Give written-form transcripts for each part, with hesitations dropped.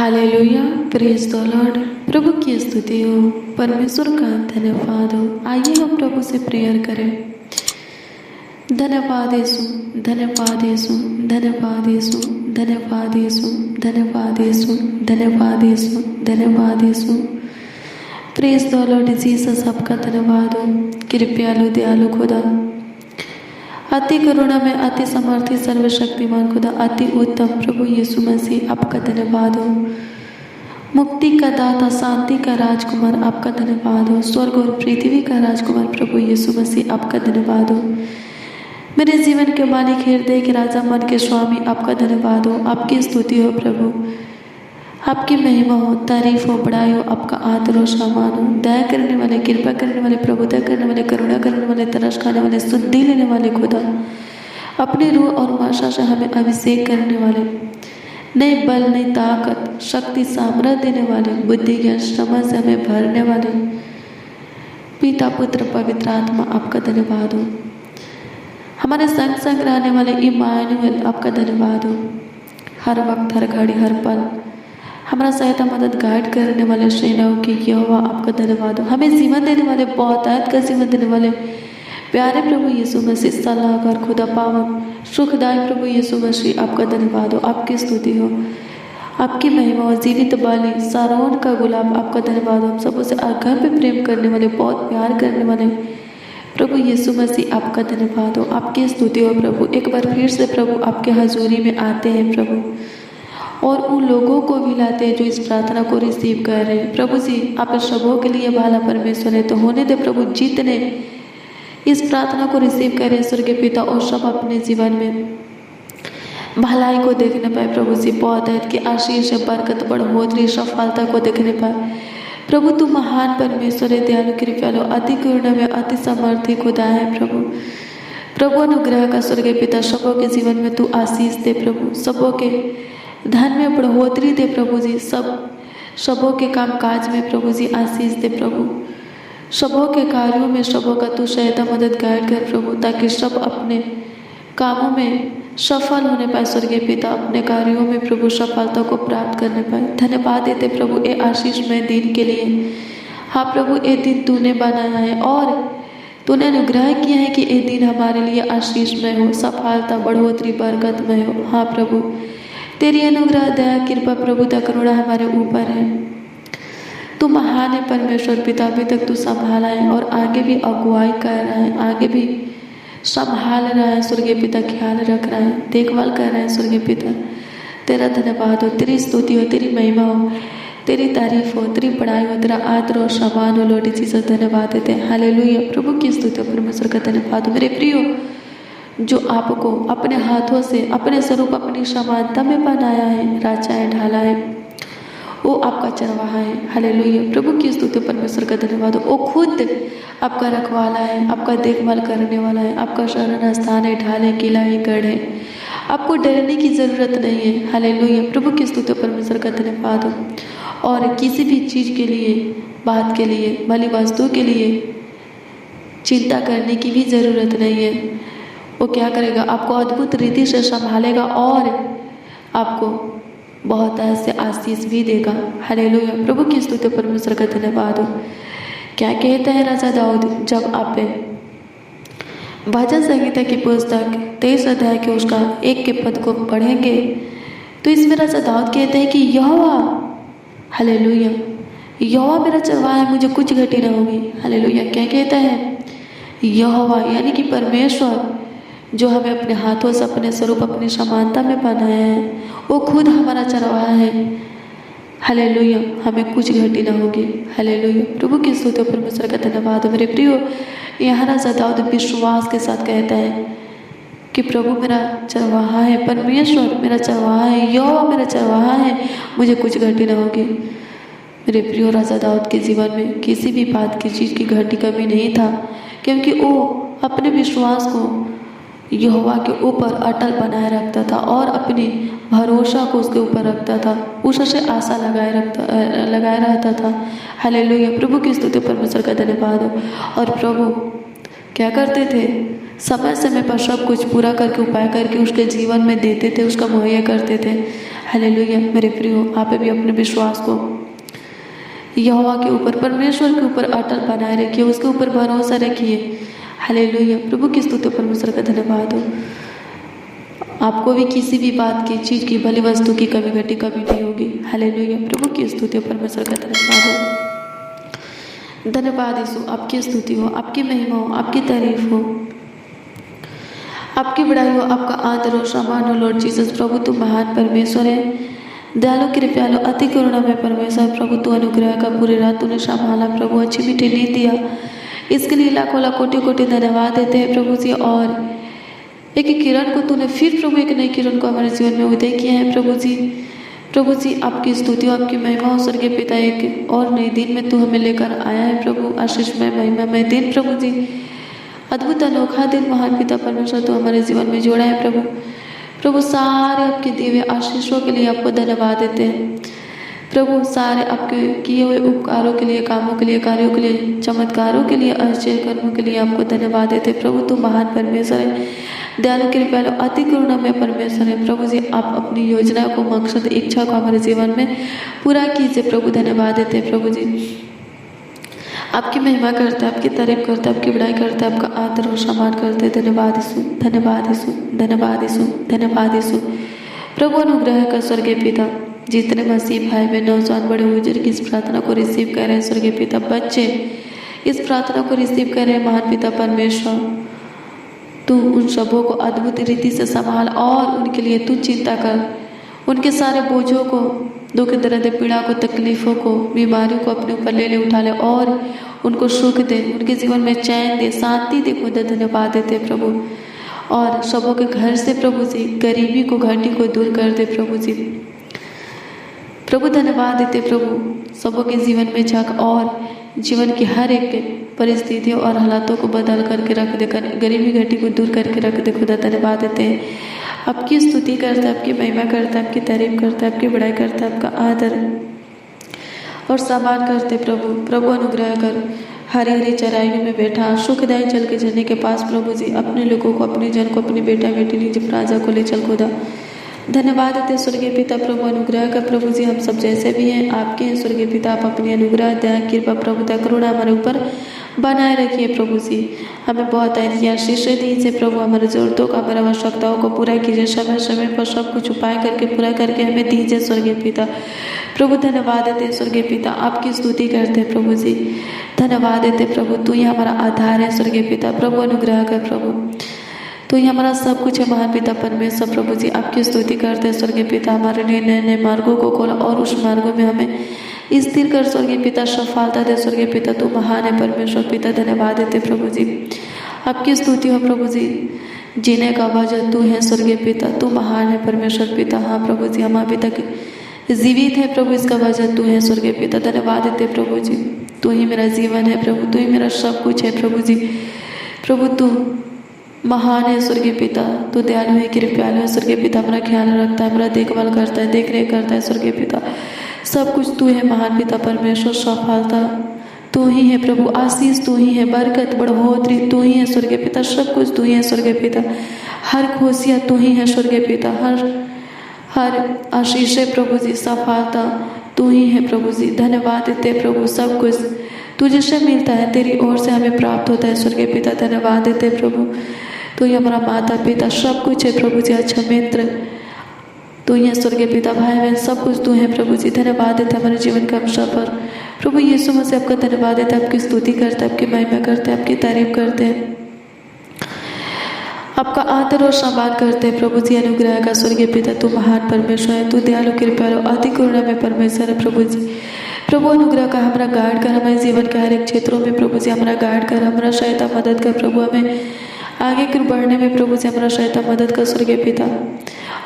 Hallelujah, praise the lord. प्रभु की स्तुति हो, परमेश्वर का धन्यवाद हो। आइए हम प्रभु से प्रेयर करें। धन्यवाद यीशु, धन्यवाद यीशु, धन्यवाद यीशु, धन्यवाद यीशु, धन्यवाद यीशु, धन्यवाद यीशु, धन्यवाद यीशु। प्रेज द लॉर्ड जीसस, आपका धन्यवाद हो। कृपयालु दयालु खुदा, अति करुणा में अति समर्थी सर्वशक्तिमान खुदा, अति उत्तम प्रभु यीशु मसीह, आपका धन्यवाद हो। मुक्ति का दाता, शांति का राजकुमार, आपका धन्यवाद हो। स्वर्ग और पृथ्वी का राजकुमार प्रभु यीशु मसीह, आपका धन्यवाद हो। मेरे जीवन के मालिक, हृदय के राजा, मन के स्वामी, आपका धन्यवाद हो। आपकी स्तुति हो प्रभु, आपकी महिमा हो, तारीफ हो, बड़ाई हो, आपका आदर हो, सम्मान हो। दया करने वाले, कृपा करने वाले, प्रभुता करने वाले, करुणा करने वाले, तरस खाने वाले, शुद्धि लेने वाले खुदा, अपनी रूह और भाषा से हमें अभिषेक करने वाले, नए बल, नई ताकत, शक्ति, सामर्थ्य देने वाले, बुद्धि ज्ञान समझ से हमें भरने वाले पिता, पुत्र, पवित्र आत्मा, आपका धन्यवाद हो। हमारे संग संग रहने वाले इम्मानुएल, आपका धन्यवाद हो। हर वक्त, हर घड़ी, हर पल हमारा सहायता, मदद, गाइड करने वाले सेनाओं की यहोवा, आपका धन्यवाद हो। हमें जीवन देने वाले, बहुतायत का जीवन देने वाले प्यारे प्रभु यीशु मसीह, सलाहकार खुदा, पावन सुखदायक प्रभु यीशु मसीह, आपका धन्यवाद हो। आपकी स्तुति हो, आपकी महिमा हो। जीवित बाली, सारोन का गुलाब, आपका धन्यवाद हो। हम सबों से आग्रह पे प्रेम करने वाले, बहुत प्यार करने वाले प्रभु यीशु मसीह, आपका धन्यवाद हो। आपकी स्तुति हो प्रभु। एक बार फिर से प्रभु आपके हजूरी में आते हैं प्रभु, और उन लोगों को भी लाते हैं जो इस प्रार्थना को रिसीव कर रहे हैं। प्रभु जी, आप सबों के लिए भाला परमेश्वर है, तो होने दे प्रभु, जितने इस प्रार्थना को रिसीव कर रहे हैं स्वर्गीय पिता, और सब अपने जीवन में भलाई को देखने पाए प्रभु जी, बहुतायत की आशीष, बरकत, बढ़ोतरी, सफलता को देखने पाए प्रभु। तू महान परमेश्वर है, दयालु, कृपालु, अति करुणा में अति समर्थी खुदा है प्रभु। प्रभु अनुग्रह का स्वर्गीय पिता, सबों के जीवन में तू आशीष दे प्रभु, सबों के धन में बढ़ोतरी दे प्रभु जी, सबों के काम काज में प्रभु जी आशीष दे प्रभु, सबों के कार्यों में सबों का तू सहायता, मदद, गाइड कर प्रभु, ताकि सब अपने कामों में सफल होने पाए स्वर्गीय पिता, अपने कार्यों में प्रभु सफलता को प्राप्त करने पाए। धन्यवाद देते प्रभु ए आशीषमय दिन के लिए। हाँ प्रभु, ये दिन तूने बनाया है और तूने अनुग्रह किया है कि ये दिन हमारे लिए आशीषमय हो, सफलता, बढ़ोतरी, बरकतमय हो। हाँ प्रभु, तेरी अनुग्रह, दया, कृपा, प्रभुता, करुणा हमारे ऊपर है। तू महान है परमेश्वर पिता, अभी तक तू संभाला है और आगे भी अगुवाई कर रहा है, आगे भी संभाल रहा है स्वर्गीय पिता, ख्याल रख रहा है, देखभाल कर रहा है स्वर्गीय पिता। तेरा धन्यवाद हो, तेरी स्तुति हो, तेरी महिमा हो, तेरी तारीफ हो, तेरी बड़ाई हो, तेरा आदर और सम्मान हो। लॉर्ड जीसस, धन्यवाद देते हैं। हालेलुया, प्रभु की स्तुति हो, परमेश्वर का धन्यवाद हो। मेरे प्रियो, जो आपको अपने हाथों से अपने स्वरूप, अपनी समानता में बनाया है, राजा है, ढाला है, वो आपका चरवाहा है। हालेलुया, प्रभु की स्तुति, परमेश्वर का धन्यवाद हो। वो खुद आपका रखवाला है, आपका देखभाल करने वाला है, आपका शरण स्थान है, ढाल है, किला है, गढ़ है। आपको डरने की जरूरत नहीं है। हालेलुया, प्रभु की स्तुति, परमेश्वर का धन्यवाद हो। और किसी भी चीज़ के लिए, बात के लिए, भली वस्तु के लिए चिंता करने की भी जरूरत नहीं है। वो क्या करेगा, आपको अद्भुत रीति से संभालेगा और आपको बहुत ऐसे आशीष भी देगा। हालेलुया, प्रभु की स्तुति, परमेश्वर का धन्यवाद हो। क्या कहते हैं राजा दाऊद, जब आप भजन संहिता की पुस्तक 23 अध्याय के उसका 1 के पद को पढ़ेंगे तो इसमें राजा दाऊद कहते हैं कि यहोवा, हालेलुया, यहोवा मेरा चरवाहा है, मुझे कुछ घटी न होगी। हालेलुया, क्या कहते हैं, यहोवा यानी कि परमेश्वर जो हमें अपने हाथों से, अपने स्वरूप, अपनी समानता में बनाया है, वो खुद हमारा चरवाहा है। हालेलुया, हमें कुछ घटी ना होगी। हालेलुया, प्रभु की स्तुति, परमेश्वर का धन्यवाद हो। मेरे प्रियो, यहाँ राजा दाऊद विश्वास के साथ कहता है कि प्रभु मेरा चरवाहा है, परमेश्वर मेरा चरवाहा है, यहोवा मेरा चरवाहा है, मुझे कुछ घटी ना होगी। मेरे प्रियो, राजा दाऊद के जीवन में किसी भी बात की चीज़ की घटी कमी नहीं था, क्योंकि वो अपने विश्वास को यहोवा के ऊपर अटल बनाए रखता था और अपनी भरोसा को उसके ऊपर रखता था, उससे आशा लगाए रहता था। हालेलुया, प्रभु की स्तुति, परमेश्वर का धन्यवाद हो। और प्रभु क्या करते थे, समय समय पर सब कुछ पूरा करके, उपाय करके उसके जीवन में देते थे, उसका मुहैया करते थे। हालेलुया। मेरे प्रियो, आप भी अपने विश्वास को यहोवा के ऊपर, परमेश्वर के ऊपर अटल बनाए रखिए, उसके ऊपर भरोसा रखिए। हालेलुया। प्रभु की स्तुति, परमेश्वर का धन्यवाद हो। आपको भी किसी भी बात की, चीज की, भली वस्तु की कमी घटी कभी नहीं होगी। हालेलुया। प्रभु की स्तुति, परमेश्वर का धन्यवाद हो। धन्यवाद यीशु, आपकी स्तुति हो, आपकी महिमा हो, आपकी तारीफ हो, आपकी बड़ाई हो, आपका आदर हो, सम्मान हो। लॉर्ड जीसस, प्रभु तू महान परमेश्वर है, दयालु कृपयालु अति करुणा में परमेश्वर। प्रभु तू अनुग्रह का पूरी रात तूने संभाला प्रभु, अच्छी मीठी नींद दिया, इसके लिए लाखों लाख कोटि कोटि धन्यवाद देते हैं प्रभु जी। और एक किरण को तूने फिर प्रभु, एक नई किरण को हमारे जीवन में उदय किया है प्रभु जी। प्रभु जी, आपकी स्तुति हो, आपकी महिमा हो स्वर्गीय पिता। एक और नए दिन में तू हमें लेकर आया है प्रभु, आशीषमय महिमामय दिन प्रभु जी, अद्भुत अनोखा दिन महान पिता परमेश्वर तू हमारे जीवन में जोड़ा है प्रभु। प्रभु सारे आपके दिव्य आशीषों के लिए आपको धन्यवाद देते हैं प्रभु, सारे आपके किए हुए उपकारों के लिए, कामों के लिए, कार्यों के लिए, चमत्कारों के लिए, आश्चर्य कर्मों के लिए आपको धन्यवाद देते हैं प्रभु। तू महान परमेश्वर है, दयालु कृपयालु अति करुणा में परमेश्वर है प्रभु जी। आप अपनी योजना को, मकसद, इच्छा को हमारे जीवन में पूरा कीजिए प्रभु, धन्यवाद देते हैं प्रभु जी। आपकी महिमा करते हैं, आपकी तारीफ करते हैं, आपकी बड़ाई करते हैं, आपका आदर और सम्मान करते हैं। धन्यवाद यीशु, धन्यवाद यीशु, धन्यवाद यीशु, धन्यवाद यीशु। प्रभु अनुग्रह का स्वर्गीय पिता, जितने मसीह भाई बहन, नौजवान, बड़े बुजुर्ग इस प्रार्थना को रिसीव कर रहे हैं स्वर्गीय पिता, बच्चे इस प्रार्थना को रिसीव कर रहे हैं महान पिता परमेश्वर, तू उन सबों को अद्भुत रीति से संभाल और उनके लिए तू चिंता कर, उनके सारे बोझों को, दुख दर्द पीड़ा को, तकलीफों को, बीमारियों को अपने ऊपर ले ले, उठा ले और उनको सुख दे, उनके जीवन में चैन दे, शांति दे। खुदा धन्यवाद देते प्रभु। और सबों के घर से प्रभु जी गरीबी को, घाटी को दूर कर दे प्रभु जी। प्रभु धन्यवाद देते प्रभु, सबों के जीवन में झांक और जीवन की हर एक परिस्थितियों और हालातों को बदल करके रख दे, गरीबी घाटी को दूर करके रख दे। खुदा धन्यवाद देते हैं, आपकी स्तुति करता है, आपकी महिमा करता है, आपकी तारीफ करता है, आपकी बड़ाई करता है, आपका आदर और सम्मान करते प्रभु। प्रभु अनुग्रह कर, हरी हरी चराइयों में बैठा सुखदायी चल के झरने के पास प्रभु जी अपने लोगों को, अपने जन को, अपनी बेटा बेटी निज प्राजा को ले चल। खुदा धन्यवाद देते स्वर्गीय पिता, प्रभु अनुग्रह का प्रभु जी, हम सब जैसे भी हैं आपके हैं स्वर्गीय पिता। आप अपनी अनुग्रह, दया, कृपा, प्रभुता, करुणा हमारे ऊपर बनाए रखिए प्रभु जी। हमें बहुत ऐसी आशीष दीजिए प्रभु, हमारे जरूरतों का, हमारे आवश्यकताओं को पूरा कीजिए, समय समय पर सब कुछ उपाय करके पूरा करके हमें दीजिए स्वर्गीय पिता। प्रभु धन्यवाद देते स्वर्गीय पिता, आपकी स्तुति करते प्रभु जी, धन्यवाद देते प्रभु। तू ही हमारा आधार है स्वर्गीय पिता, प्रभु अनुग्रह कर प्रभु, तो ये हमारा सब कुछ है महान पिता परमेश्वर। प्रभु जी आपकी स्तुति करते हैं स्वर्गीय पिता, हमारे लिए नए नए मार्गों को खोला और उस मार्गों में हमें स्थिर कर स्वर्गीय पिता, सफलता दे स्वर्गीय पिता। तू महान है परमेश्वर पिता, धन्यवाद देते प्रभु जी, आपकी स्तुति हो प्रभु जी। जीने का वजह तू है स्वर्गीय पिता, तू महान है परमेश्वर पिता। हाँ प्रभु जी, हम अभी तक जीवित है प्रभु, इसका वजह तू है स्वर्गीय पिता, धन्यवाद देते प्रभु जी। तू ही मेरा जीवन है प्रभु, तू ही मेरा सब कुछ है प्रभु जी। प्रभु तू महान है स्वर्गीय पिता, तू दयालु है, कृपयालु है स्वर्गीय पिता, हमारा ख्याल रखता है, हमारा देखभाल करता है, देख रेख करता है स्वर्गीय पिता। सब कुछ तू है महान पिता परमेश्वर, सफलता तू ही है प्रभु, आशीष तू ही है, बरकत, बढ़ोतरी तू ही है स्वर्गीय पिता, सब कुछ तू ही है स्वर्गीय पिता। हर खुशियाँ तू ही है स्वर्गीय पिता, हर आशीष है प्रभु जी, सफलता तू ही है प्रभु जी। धन्यवाद देते प्रभु, सब कुछ तुझे से मिलता है, तेरी ओर से हमें प्राप्त होता है स्वर्गीय पिता, धन्यवाद देते प्रभु। तू ही हमारा माता पिता, सब कुछ है प्रभु जी, अच्छा मित्र तू ही है स्वर्गीय पिता, भाई बहन सब कुछ तू है प्रभु जी। धन्यवाद देते हमारे जीवन के अवसर पर प्रभु यीशु मसीह, आपका धन्यवाद देते, आपकी स्तुति करते, आपकी महिमा करते, आपकी तारीफ करते हैं, आपका आदर और सम्मान करते हैं प्रभु जी। अनुग्रह का स्वर्गीय पिता, तू महान परमेश्वर है, तू दयालु कृपयालु अति करुणा में परमेश्वर है प्रभु जी। प्रभु अनुग्रह का हमारा गाइड कर, हमारे जीवन के हर एक क्षेत्रों में प्रभु जी हमारा गाइड कर, हमारा सहायता मदद कर प्रभु, हमें आगे की बढ़ने में प्रभु जी हमारा सहायता मदद कर स्वर्गीय पिता।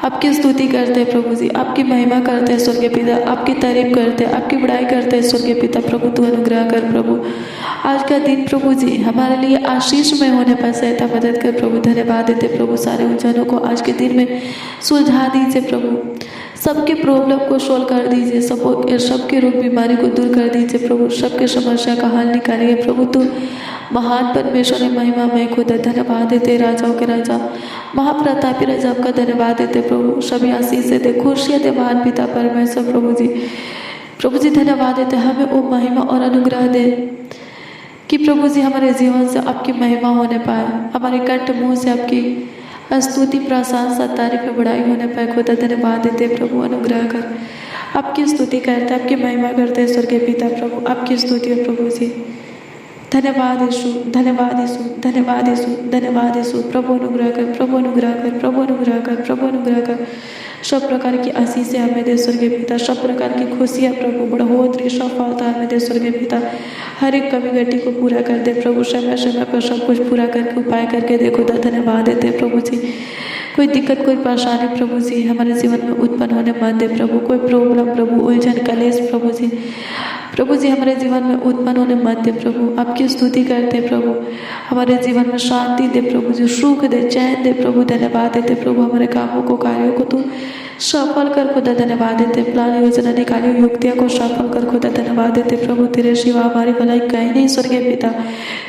आपकी स्तुति करते हैं प्रभु जी, आपकी महिमा करते हैं स्वर्गीय पिता, आपकी तारीफ करते हैं, आपकी बड़ाई करते हैं स्वर्गीय पिता। प्रभु तू अनुग्रह कर प्रभु, आज का दिन प्रभु जी हमारे लिए आशीष में होने पर सहायता मदद कर प्रभु, धन्यवाद देते प्रभु। सारे उलझनों को आज के दिन में सुलझा दीजिए प्रभु, सबके प्रॉब्लम को सोल्व कर दीजिए, सबके रोग बीमारी को दूर कर दीजिए प्रभु, सबके समस्या का हल निकालिए प्रभु। तू महान परमेश्वर है, महिमा में खुदा, धन्यवाद देते राजाओं के राजा, महाप्रतापी राजा, आपका धन्यवाद देते प्रभु। सभी आशीष दे, खुशियाँ दे महान पिता परमेश्वर प्रभु जी। प्रभु जी धन्यवाद देते, हमें वो महिमा और अनुग्रह दे कि प्रभु जी हमारे जीवन से आपकी महिमा होने पाए, हमारे कंठ मुंह से आपकी स्तुति प्रशंसा तारीफ बढ़ाई होने पाए। खुदा धन्यवाद देते प्रभु, अनुग्रह कर, आपकी स्तुति करते, आपकी महिमा करते स्वर्गीय पिता प्रभु, आपकी स्तुति हो प्रभु जी। धन्यवाद यीशु, धन्यवाद यीशु, धन्यवाद यीशु, धन्यवाद यीशु। प्रभु अनुग्रह कर, प्रभु अनुग्रह कर, प्रभु अनुग्रह कर, प्रभु अनुग्रह कर। सब प्रकार की आशीष हमें दे स्वर्गीय पिता, सब प्रकार की खुशियाँ प्रभु, बढ़ोतरी सफलता हमें दे स्वर्गीय पिता। हर एक कमी घटी को पूरा कर दे प्रभु, समय समय पर सब कुछ पूरा करके उपाय करके देखो। धन्यवाद देते प्रभु जी। कोई दिक्कत, कोई परेशानी प्रभु जी हमारे जीवन में उत्पन्न होने मत दे प्रभु। कोई प्रॉब्लम प्रभु, उलझन, कलेश प्रभु जी, प्रभु जी हमारे जीवन में उत्पन्न होने मत दे प्रभु। आपकी स्तुति करते प्रभु, हमारे जीवन में शांति दे प्रभु जी, सुख दे, चैन दे प्रभु। धन्यवाद देते प्रभु, हमारे कामों को, कार्यों को तू सफल कर खुदा। धन्यवाद देते, प्लान योजना निकाली युक्तियों को सफल कर खुदा। धन्यवाद देते प्रभु, तेरे सिवा हमारी भलाई कहीं नहीं स्वर्गीय पिता,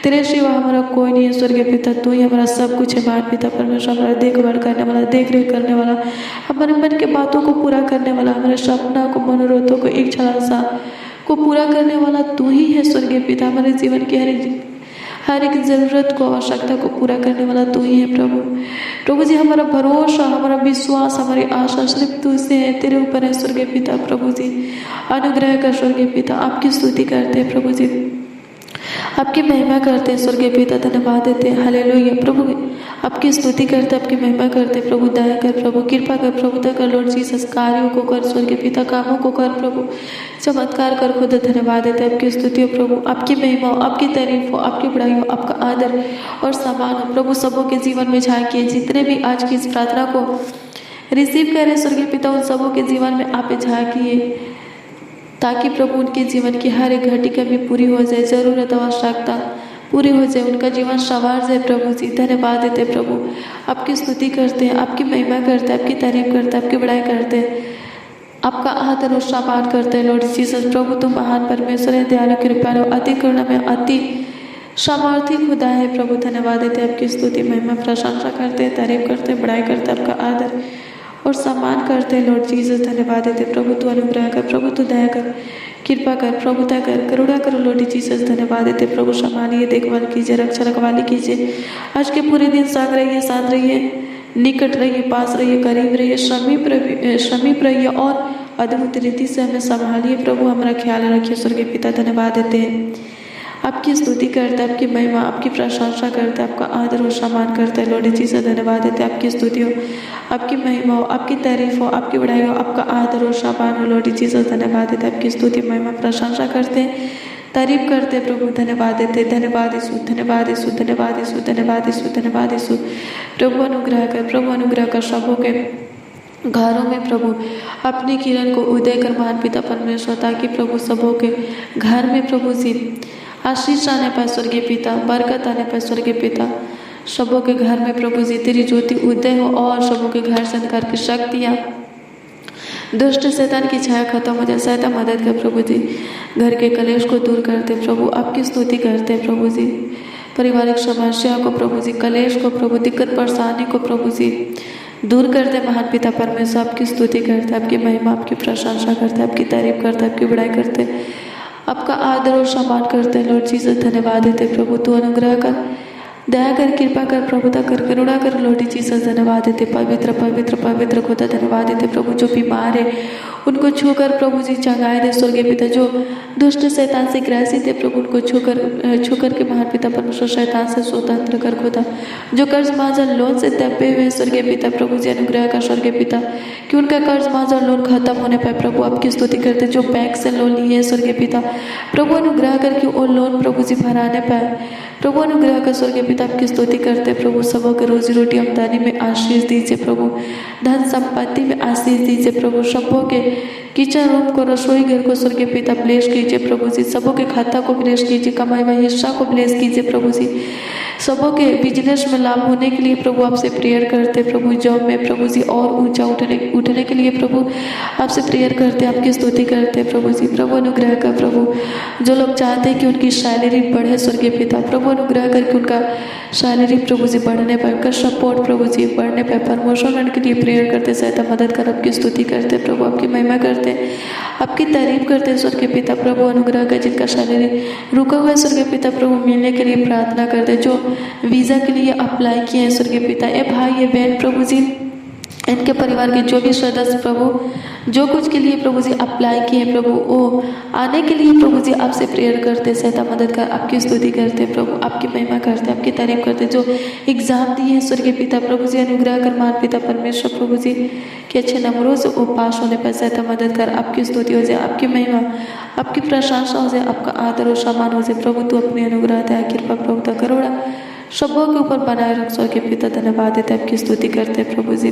तेरे सिवा हमारा कोई नहीं है स्वर्गीय पिता। तू ही हमारा सब कुछ है महान पिता परमेश्वर, हमारा देखभाल करने वाला, देख रेख करने वाला, हमारे मन के बातों को पूरा करने वाला, हमारे सपना को, मनोरथों को, इच्छा आशा को पूरा करने वाला तू ही है स्वर्गीय पिता। हमारे जीवन की हर एक जरूरत को, आवश्यकता को पूरा करने वाला तू ही है प्रभु। प्रभु जी हमारा भरोसा, हमारा विश्वास, हमारी आशा सिर्फ तू से है, तेरे ऊपर है स्वर्गीय पिता। प्रभु जी अनुग्रह कर स्वर्गीय पिता, आपकी स्तुति करते हैं प्रभु जी, आपकी महिमा करते हैं स्वर्गीय पिता। धन्यवाद देते हैं, हालेलुया प्रभु, आपकी स्तुति करते, आपकी महिमा करते प्रभु। दया कर प्रभु, कृपा कर प्रभु, दया कर लॉर्ड जीसस, कार्यों को कर स्वर्गीय पिता, कामों को कर प्रभु, चमत्कार कर खुद। धन्यवाद देते हैं, आपकी स्तुति हो प्रभु, आपकी महिमा हो, आपकी तारीफ हो, आपकी बड़ाई हो, आपका आदर और सम्मान हो प्रभु। सबों के जीवन में झांकिए, जितने भी आज की इस प्रार्थना को रिसीव करें स्वर्गीय पिता, उन सबों के जीवन में आप झांकिए, ताकि प्रभु उनके जीवन की हर एक घटी भी पूरी हो जाए, जरूरत आवश्यकता पूरी हो जाए, उनका जीवन संवार जाए प्रभु जी। धन्यवाद देते प्रभु, आपकी स्तुति करते हैं, आपकी महिमा करते हैं, आपकी तारीफ करते हैं, आपकी बड़ाई करते हैं, आपका आदर और सम्मान करते हैं लॉर्ड जीसस। प्रभु तुम महान परमेश्वर है, दयालु कृपालु, अति करुणा में अति सामर्थी खुदा है प्रभु। धन्यवाद देते हैं, आपकी स्तुति महिमा प्रशंसा करते हैं, तारीफ करते हैं, बड़ाई करते हैं, आपका आदर और सम्मान करते हैं लॉर्ड जीसस। धन्यवाद देते प्रभु, तू अनुग्रह कर प्रभु, तू दया कर, कृपा कर प्रभु, दया कर, करुणा करो लॉर्ड जीसस। धन्यवाद देते प्रभु, संभालिए, देखभाल कीजिए, रक्षा रखवाली कीजिए। आज के पूरे दिन संग रहिए, साथ रहिए, निकट रहिए, पास रहिए, करीब रहिए, समीप रहिए और अद्भुत रीति से हमें संभालिए प्रभु, हमारा ख्याल रखिए स्वर्गीय पिता। धन्यवाद देते हैं, आपकी स्तुति करते हैं, आपकी महिमा, आपकी प्रशंसा करते हैं, आपका आदर और सम्मान करते हैं लॉर्ड जीसस। धन्यवाद देते हैं, आपकी स्तुति हो, आपकी महिमा हो, आपकी तारीफ हो, आपकी बड़ाई हो, आपका आदर और सम्मान हो लॉर्ड जीसस। धन्यवाद देते हैं, आपकी स्तुति महिमा प्रशंसा करते हैं, तारीफ करते हैं प्रभु। धन्यवाद देते हैं, धन्यवाद यीशु, धन्यवाद यीशु, धन्यवाद यीशु, धन्यवाद यीशु, धन्यवाद यीशु। प्रभु अनुग्रह कर, प्रभु अनुग्रह कर, सबों के घरों में प्रभु अपनी किरण को उदय कर महान पिता परमेश्वर, ताकि प्रभु सबों के घर में प्रभु जी आशीष आने पाए स्वर्गीय पिता, बरकत आने पाए स्वर्गीय पिता। सबों के घर में प्रभु जी तेरी ज्योति उदय हो और सबों के घर से अंधकार की शक्तियाँ, दुष्ट शैतान की छाया खत्म हो जाए। सहायता मदद कर प्रभु जी, घर के कलेश को दूर करते प्रभु, आपकी स्तुति करते प्रभु जी। पारिवारिक समस्या को प्रभु जी, कलेश को प्रभु, दिक्कत परेशानी को प्रभु जी दूर करते महान पिता परमेश्वर। आपकी स्तुति करते, आपकी महिमा, आपकी प्रशंसा करते, आपकी तारीफ करते, आपकी बड़ाई करते, आपका आदर और सम्मान करते हैं लॉर्ड जीसस। धन्यवाद देते प्रभु, तू अनुग्रह कर, दया कर, कृपा कर, प्रभुता कर, करुणा कर लॉर्ड जीसस। धन्यवाद देते पवित्र पवित्र पवित्र खुदा। धन्यवाद देते प्रभु, जो बीमार है उनको छूकर प्रभु जी चंगाए दे स्वर्गीय पिता। जो दुष्ट शैतान से ग्रसित है प्रभु, उनको छूकर के महान पिता परमेश्वर शैतान से स्वतंत्र कर खुदा। जो कर्ज माजर लोन से दबे हुए स्वर्गीय पिता प्रभु जी, अनुग्रह कर स्वर्गीय पिता, कि उनका कर्ज माजर लोन खत्म होने पाए प्रभु। आपकी स्तुति करते, जो बैंक से लोन लिए स्वर्गीय पिता प्रभु, अनुग्रह करके वो लोन प्रभु जी भराने पाए प्रभु। अनुग्रह कर स्वर्गीय पिता, आपकी स्तुति करते प्रभु। सबों के रोजी रोटी आमदनी में आशीष दीजिए प्रभु, धन संपत्ति में आशीष दीजिए प्रभु। सबों के किचन रूम को, रसोई घर को स्वर्गीय पिता ब्लेस कीजिए प्रभु जी। सबों के खाता को ब्लेस कीजिए, कमाई हुए हिस्सा को ब्लेस कीजिए प्रभु जी। सबों के बिजनेस में लाभ होने के लिए प्रभु आपसे प्रेयर करते प्रभु, जॉब में प्रभु जी और ऊंचा उठने के लिए प्रभु आपसे प्रेयर करते, आपकी स्तुति करते प्रभु जी। प्रभु अनुग्रह कर प्रभु, जो लोग चाहते हैं कि उनकी सैलरी बढ़े स्वर्गीय पिता, प्रभु अनुग्रह करके उनका सैलरी प्रभु जी बढ़ने पर, उनका सपोर्ट प्रभु जी बढ़ने पर, प्रमोशन के लिए प्रेयर करते, सहायता मदद कर, आपकी स्तुति करते प्रभु, आपकी महिमा करते, आपकी तारीफ करते स्वर्गीय पिता। प्रभु अनुग्रह कर जिनका सैलरी रुका हुआ है स्वर्गीय पिता प्रभु मिलने के लिए प्रार्थना करते, जो वीज़ा के लिए अप्लाई किए हैं स्वर्गीय पिता, ये भाई ये बहन प्रभु जी, इनके परिवार के जो भी सदस्य प्रभु जो कुछ के लिए प्रभु जी अप्लाई किए प्रभु, वो आने के लिए प्रभु जी आपसे प्रेयर करते, सहायता मदद कर, आपकी स्तुति करते प्रभु, आपकी महिमा करते, आपकी तारीफ करते। जो एग्जाम दिए हैं स्वर्गीय पिता प्रभु जी अनुग्रह कर, मान पिता परमेश्वर प्रभु जी के अच्छे नंबरों से वो पास होने पर सहायता मदद कर, आपकी स्तुति हो जाए, आपकी महिमा, आपकी प्रशंसा हो जाए, आपका आदर और सम्मान हो जाए प्रभु। तू अपनी अनुग्रह दया कृपा प्रभु करुणा सबों के ऊपर बनाए रख स्वर्गीय पिता, धन्यवाद देते, आपकी स्तुति करते प्रभु जी।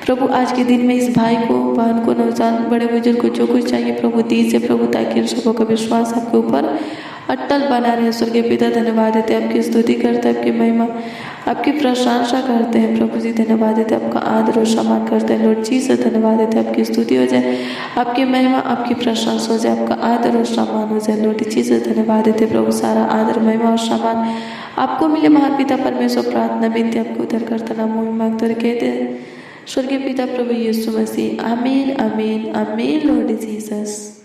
प्रभु आज के दिन में इस भाई को, बहन को, नौजवान बड़े बुजुर्ग को जो कुछ चाहिए प्रभु दीजिए प्रभु, ताकि इन सबों का विश्वास आपके ऊपर अटल बना रहे स्वर्गीय पिता, धन्यवाद देते, आपकी स्तुति करते, आपकी महिमा, आपकी प्रशंसा करते हैं प्रभु जी, धन्यवाद देते, आपका आदर और सम्मान करते हैं लॉर्ड जी से, धन्यवाद देते, आपकी स्तुति हो जाए, आपकी महिमा, आपकी प्रशंसा हो जाए, आपका आदर और सम्मान हो जाए लॉर्ड जी से, धन्यवाद देते प्रभु। सारा आदर महिमा और सम्मान आपको मिले महान पिता परमेश्वर, प्रार्थना विनती आपको उधर करता नाम मांगते कहते हैं स्वर्गीय पिता प्रभु यीशु मसीह, आमीन आमीन आमीन लॉर्ड जीसस।